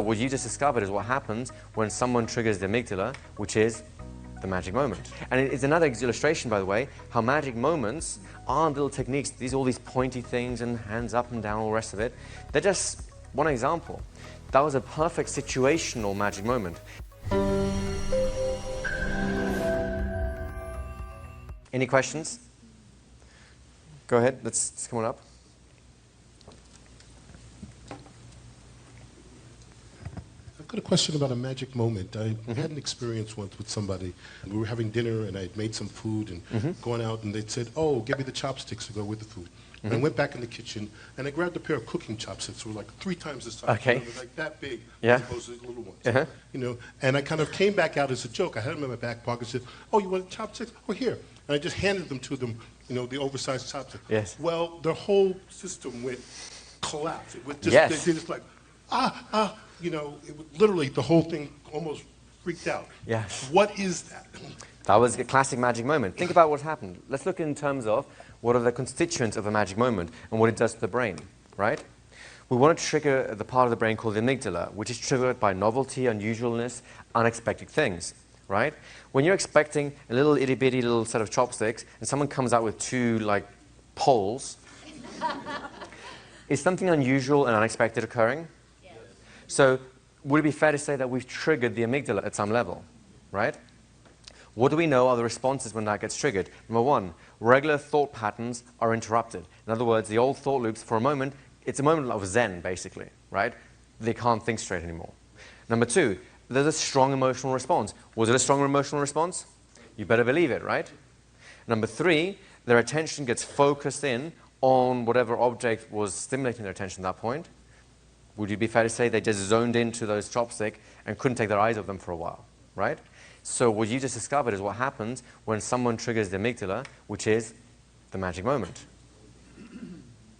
What you just discovered is what happens when someone triggers the amygdala, which is the magic moment. And it's another illustration, by the way, how magic moments aren't little techniques, all these pointy things and hands up and down, all the rest of it. They're just one example. That was a perfect situational magic moment. Any questions? Go ahead, let's come on up. I've got a question about a magic moment. I had an experience once with somebody. We were having dinner and I had made some food and going out, and they'd said, "Oh, give me the chopsticks to go with the food." And I went back in the kitchen and I grabbed a pair of cooking chopsticks that were like 3 times the size. Okay. You know, like that big, Yeah. as opposed to the little ones. You know, and I kind of came back out as a joke. I had them in my back pocket and said, "Oh, you want chopsticks? Oh, here." And I just handed them to them, you know, the oversized chopsticks. Yes. Well, their whole system went collapse. It was just, Yes. they just like, you know, it was literally the whole thing almost freaked out. Yes. What is that? That was a classic magic moment. Think about what happened. Let's look in terms of what are the constituents of a magic moment and what it does to the brain, right? We want to trigger the part of the brain called the amygdala, which is triggered by novelty, unusualness, unexpected things, right? When you're expecting a little itty-bitty little set of chopsticks and someone comes out with 2 like poles, is something unusual and unexpected occurring? Yes. So would it be fair to say that we've triggered the amygdala at some level, right? What do we know are the responses when that gets triggered? Number 1, regular thought patterns are interrupted. In other words, the old thought loops, for a moment, it's a moment of zen, basically, right? They can't think straight anymore. Number 2, there's a strong emotional response. Was it a strong emotional response? You better believe it, right? Number 3, their attention gets focused in on whatever object was stimulating their attention at that point. Would you be fair to say they just zoned into those chopsticks and couldn't take their eyes off them for a while, right? So what you just discovered is what happens when someone triggers the amygdala, which is the magic moment.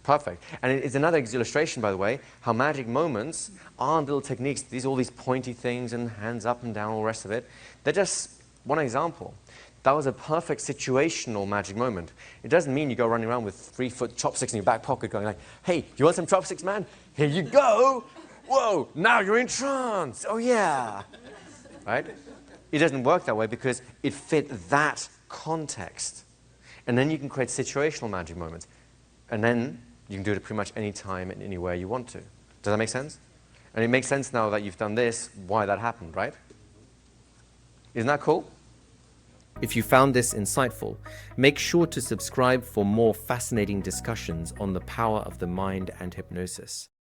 Perfect. And it's another illustration, by the way, how magic moments aren't little techniques, all these pointy things and hands up and down, all the rest of it. They're just one example. That was a perfect situational magic moment. It doesn't mean you go running around with 3-foot chopsticks in your back pocket going like, "Hey, you want some chopsticks, man? Here you go. Whoa, now you're in trance. Oh, yeah." Right? It doesn't work that way because it fit that context. And then you can create situational magic moments. And then you can do it pretty much any time and anywhere you want to. Does that make sense? And it makes sense now that you've done this, why that happened, right? Isn't that cool? If you found this insightful, make sure to subscribe for more fascinating discussions on the power of the mind and hypnosis.